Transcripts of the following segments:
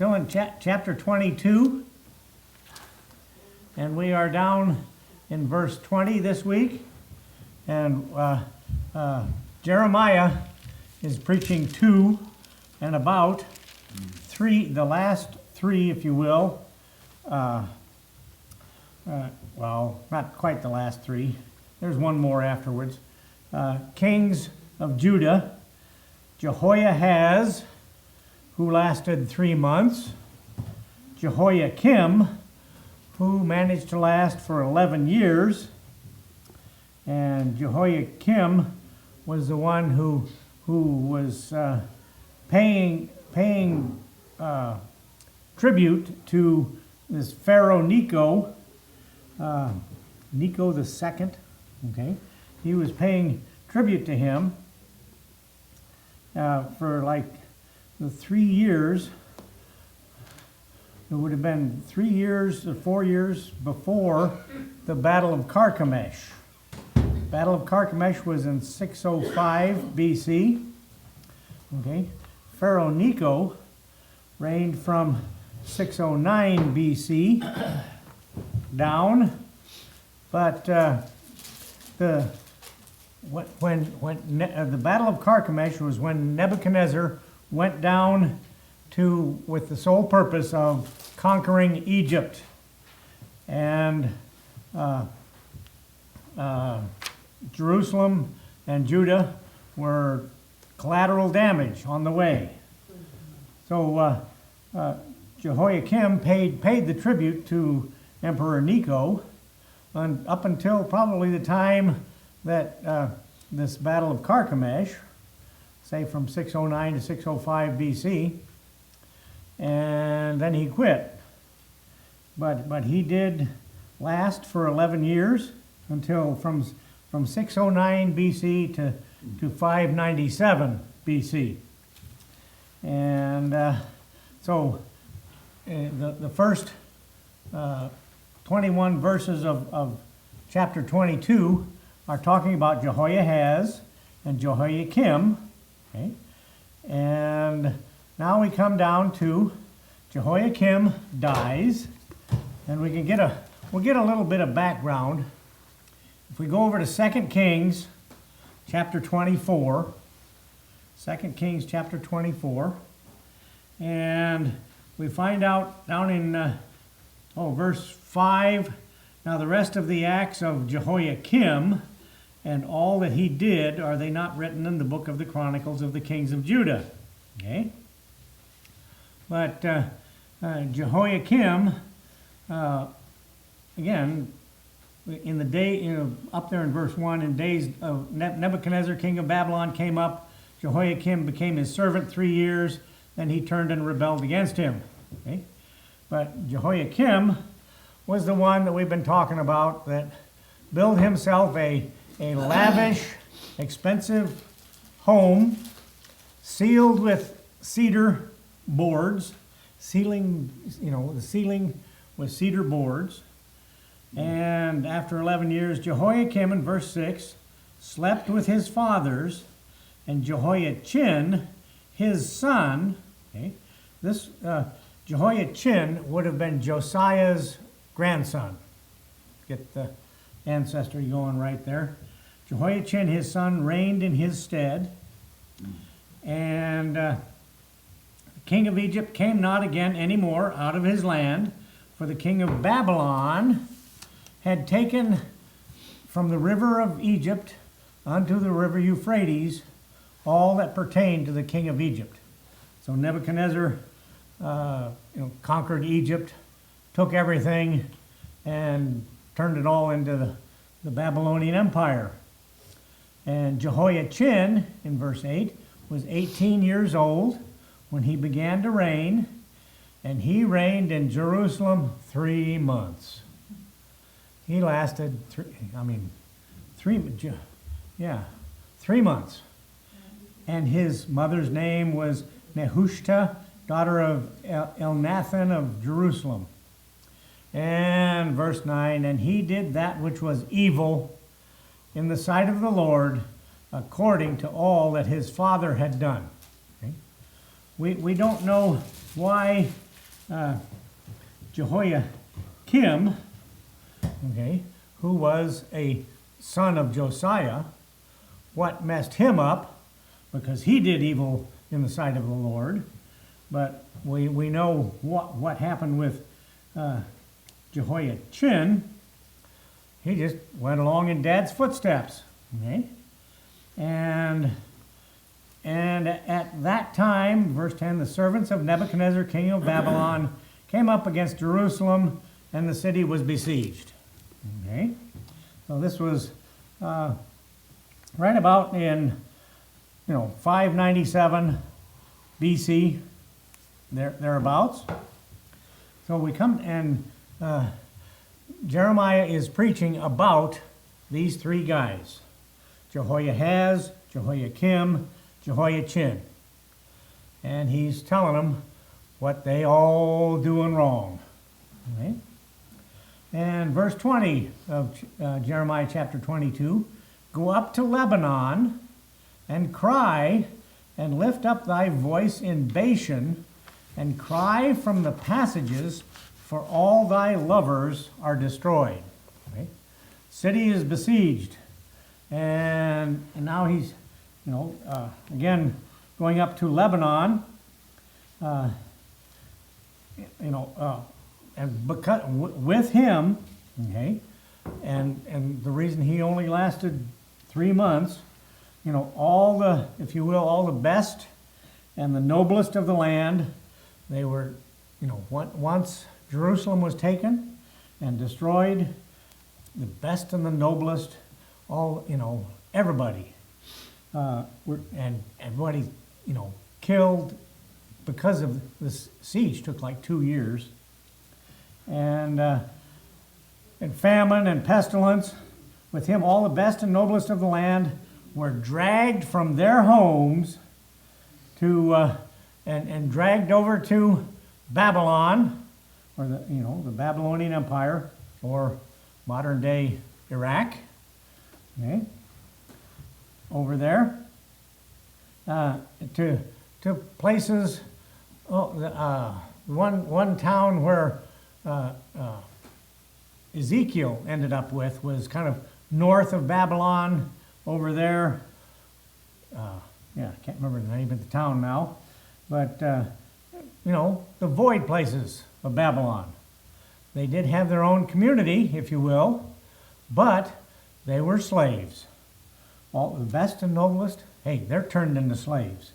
still in chapter 22, and we are down in verse 20 this week. And Jeremiah is preaching to and about the last three, if you will. Well, not quite the last three. There's one more afterwards. Kings of Judah, Jehoiahaz, who lasted 3 months, Jehoiakim, who managed to last for 11 years, and Jehoiakim was the one who was paying tribute to this Pharaoh Necho, Necho the Second. Okay, he was paying tribute to him for like the 3 years. It would have been 3 years or 4 years before the Battle of Carchemish. Battle of Carchemish was in 605 BC. Okay, Pharaoh Necho reigned from 609 BC down, but the Battle of Carchemish was when Nebuchadnezzar went down with the sole purpose of conquering Egypt, and Jerusalem and Judah were collateral damage on the way. So Jehoiakim paid the tribute to Emperor Necho, and up until probably the time that this Battle of Carchemish, say from 609 to 605 BC, and then he quit. But he did last for 11 years until from 609 BC to 597 BC. And so the first 21 verses of chapter 22 are talking about Jehoiahaz and Jehoiakim. Okay? And now we come down to Jehoiakim dies, and we'll get a little bit of background. If we go over to 2 Kings chapter 24, 2 Kings chapter 24, and we find out down in verse 5, now the rest of the acts of Jehoiakim and all that he did, are they not written in the book of the Chronicles of the Kings of Judah? Okay? But Jehoiakim, again, in the day, up there in verse 1, in days of Nebuchadnezzar, king of Babylon, came up, Jehoiakim became his servant 3 years, then he turned and rebelled against him. Okay? But Jehoiakim was the one that we've been talking about that built himself a lavish, expensive home, sealed with cedar boards, the ceiling with cedar boards. And after 11 years, Jehoiakim, in verse 6, slept with his fathers, and Jehoiachin, his son, okay, this Jehoiachin would have been Josiah's grandson. Get the ancestry going right there. Jehoiachin, his son, reigned in his stead, and the king of Egypt came not again any more out of his land, for the king of Babylon had taken from the river of Egypt unto the river Euphrates all that pertained to the king of Egypt. So Nebuchadnezzar conquered Egypt, took everything, and turned it all into the Babylonian Empire. And Jehoiachin, in verse 8, was 18 years old when he began to reign, and he reigned in Jerusalem 3 months. He lasted 3 months. And his mother's name was Nehushta, daughter of Elnathan of Jerusalem. And verse 9, and he did that which was evil in the sight of the Lord, according to all that his father had done. Okay? We don't know why Jehoiakim, okay, who was a son of Josiah, what messed him up, because he did evil in the sight of the Lord. But we know what happened with Jehoiachin. He just went along in Dad's footsteps. Okay? And at that time, verse 10, the servants of Nebuchadnezzar, king of Babylon, came up against Jerusalem, and the city was besieged. Okay? So this was right about in 597 BC, thereabouts. So we come and Jeremiah is preaching about these three guys: Jehoiahaz, Jehoiakim, Jehoiachin. And he's telling them what they all doing wrong. Okay? And verse 20 of Jeremiah chapter 22, go up to Lebanon and cry and lift up thy voice in Bashan and cry from the passages, for all thy lovers are destroyed. Okay? City is besieged. And now he's, again, going up to Lebanon, and because, with him, okay, and the reason he only lasted 3 months, all the, if you will, all the best and the noblest of the land, they were, once Jerusalem was taken and destroyed, the best and the noblest, all, everybody, and everybody, killed because of this siege. Took like 2 years. And famine and pestilence, with him all the best and noblest of the land were dragged from their homes to and dragged over to Babylon, or the Babylonian Empire, or modern day Iraq. Okay, over there to places. One town where Ezekiel ended up with was kind of north of Babylon over there. I can't remember the name of the town now, but the void places of Babylon. They did have their own community, if you will, but they were slaves. All the best and noblest, hey, they're turned into slaves.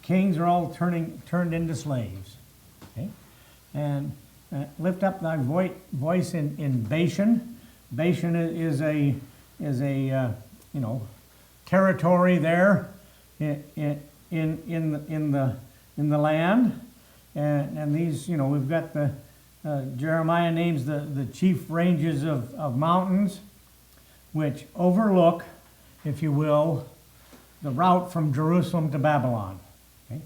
Kings are all turned into slaves. Okay, and lift up thy voice in Bashan. Bashan is a territory there in the land, and these we've got the Jeremiah names the chief ranges of mountains, which overlook, if you will, the route from Jerusalem to Babylon. Okay?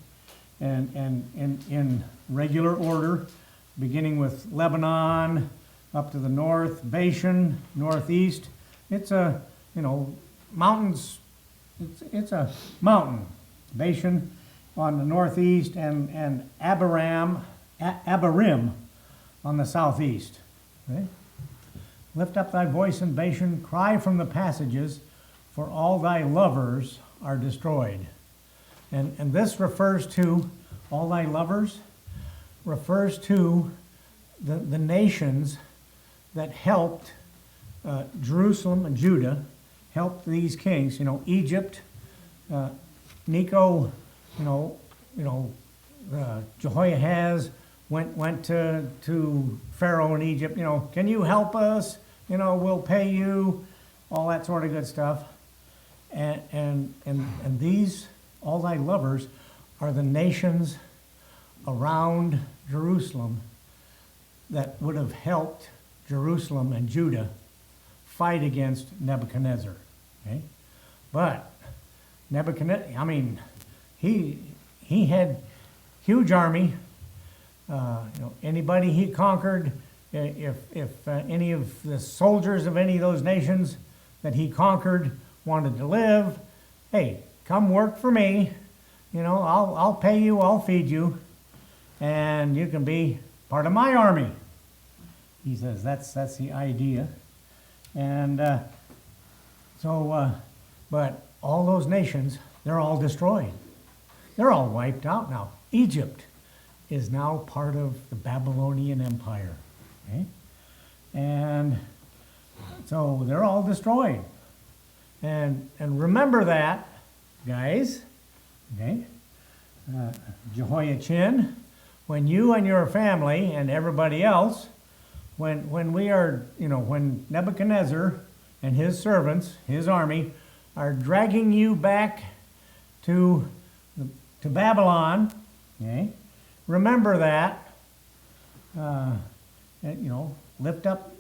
And in regular order, beginning with Lebanon up to the north, Bashan, northeast. It's a, mountains, it's a mountain. Bashan on the northeast and Abarim on the southeast. Okay? Lift up thy voice in Bashan, cry from the passages, for all thy lovers are destroyed. And this refers to, all thy lovers, refers to the nations that helped Jerusalem and Judah, helped these kings, Egypt, Necho, Jehoiahaz went to Pharaoh in Egypt, can you help us? We'll pay you, all that sort of good stuff. And these, all thy lovers, are the nations around Jerusalem that would have helped Jerusalem and Judah fight against Nebuchadnezzar. Okay? But Nebuchadnezzar, he had huge army. Anybody he conquered, if any of the soldiers of any of those nations that he conquered wanted to live, hey, come work for me. I'll pay you, I'll feed you. and you can be part of my army. He says that's the idea. And but all those nations, they're all destroyed. They're all wiped out now. Egypt is now part of the Babylonian Empire. Okay? And so they're all destroyed. And remember that, guys. Okay? Jehoiachin, when you and your family and everybody else, when we are, when Nebuchadnezzar and his servants, his army, are dragging you back to Babylon, okay? Remember that. Lift up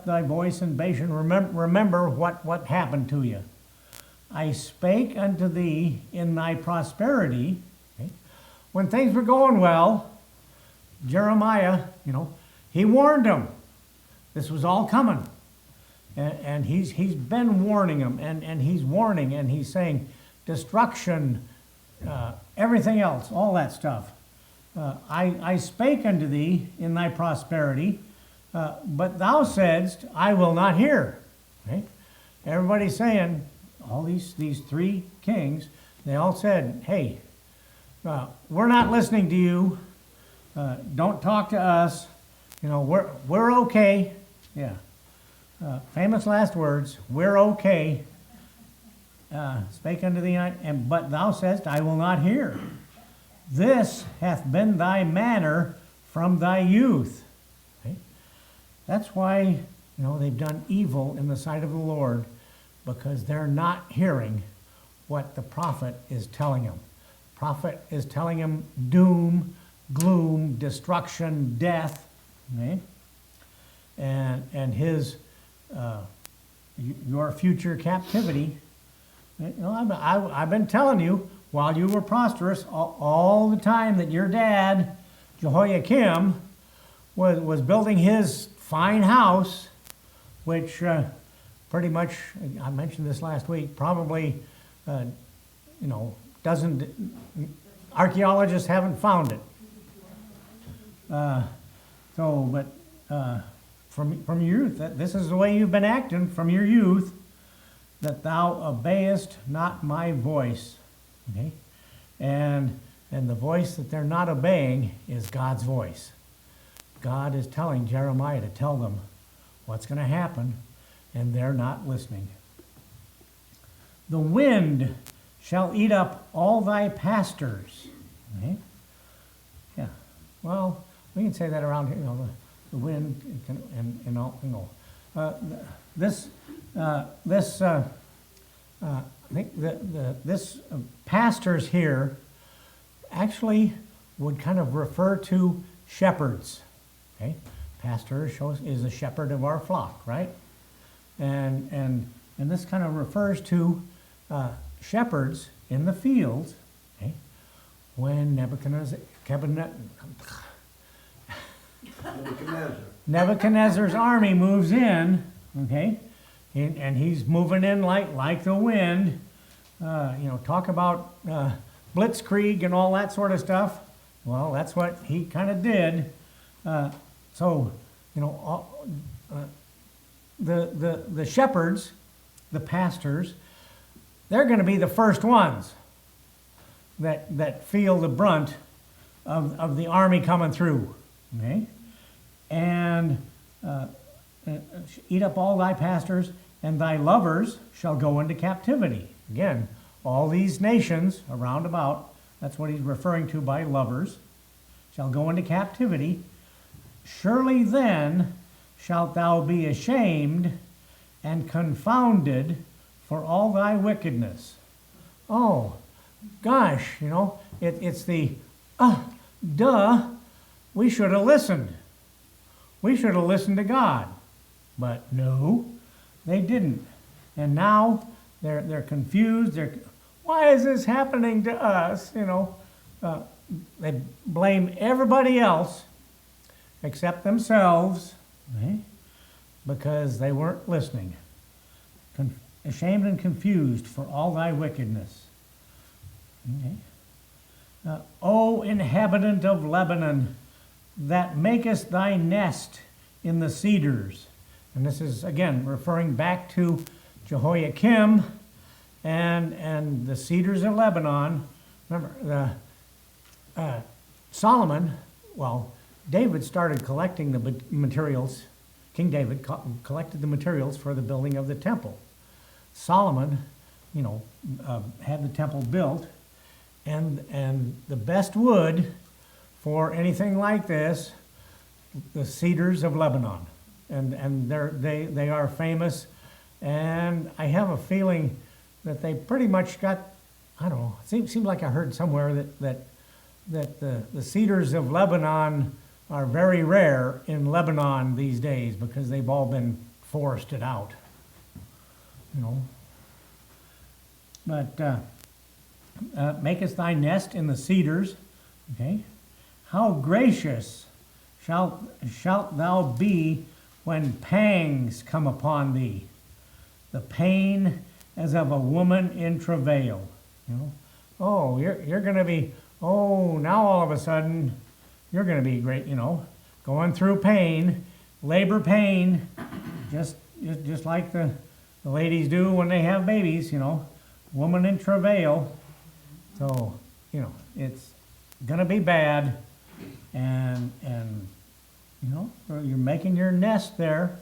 thy voice in Bashan. Remember what happened to you. I spake unto thee in thy prosperity. Okay? When things were going well, Jeremiah, he warned them. This was all coming. And he's been warning them, and he's warning, and he's saying destruction, everything else, all that stuff. I spake unto thee in thy prosperity, but thou saidst, I will not hear. Okay? Everybody's saying, all these three kings, they all said, hey, we're not listening to you. Don't talk to us. We're okay. Yeah. Famous last words, we're okay. Spake unto thee, but thou saidst, I will not hear. This hath been thy manner from thy youth. Okay? That's why, they've done evil in the sight of the Lord, because they're not hearing what the prophet is telling them. The prophet is telling them doom, gloom, destruction, death, okay? And his your future captivity. I've been telling you while you were prosperous all the time that your dad Jehoiakim was building his fine house, which pretty much, I mentioned this last week, probably doesn't, archaeologists haven't found it. From your youth, this is the way you've been acting from your youth, that thou obeyest not my voice. Okay? And the voice that they're not obeying is God's voice. God is telling Jeremiah to tell them what's going to happen, and they're not listening. The wind shall eat up all thy pastors. Okay? Yeah. Well, we can say that around here. The wind this pastors here actually would kind of refer to shepherds. Okay, pastor is a shepherd of our flock, right? And this kind of refers to shepherds in the fields. Okay, when Nebuchadnezzar's army moves in, okay, and he's moving in like the wind. Talk about blitzkrieg and all that sort of stuff. Well, that's what he kind of did. The shepherds, the pastors, they're going to be the first ones that feel the brunt of the army coming through. Okay? And eat up all thy pastors, and thy lovers shall go into captivity. Again, all these nations around about, that's what he's referring to by lovers, shall go into captivity. Surely then shalt thou be ashamed and confounded for all thy wickedness. Oh, gosh, it's the, we should have listened. We should have listened to God. But no, they didn't. And now they're confused. Why is this happening to us? They blame everybody else except themselves, okay? Because they weren't listening. Ashamed and confused for all thy wickedness. Okay? O inhabitant of Lebanon, that makest thy nest in the cedars. And this is, again, referring back to Jehoiakim and the cedars of Lebanon. Remember, Solomon, well, David started collecting the materials. King David collected the materials for the building of the temple. Solomon, had the temple built, and the best wood for anything like this, the cedars of Lebanon, and they are famous, and I have a feeling that they pretty much got, I don't know, it seems like I heard somewhere that the cedars of Lebanon are very rare in Lebanon these days because they've all been forested out, But makest thy nest in the cedars, okay? How gracious shalt thou be when pangs come upon thee, the pain as of a woman in travail. Oh, you're going to be, now all of a sudden, you're going to be great, going through pain, labor pain, just like the ladies do when they have babies, woman in travail. So, it's going to be bad, and you're making your nest there,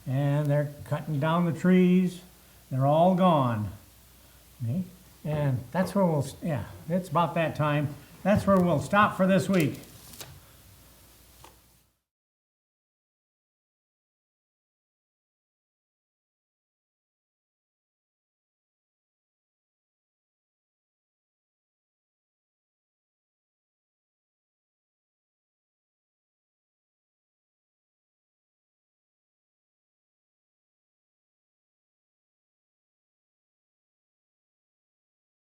and they're cutting down the trees. They're all gone. Okay? And that's where it's about that time. That's where we'll stop for this week.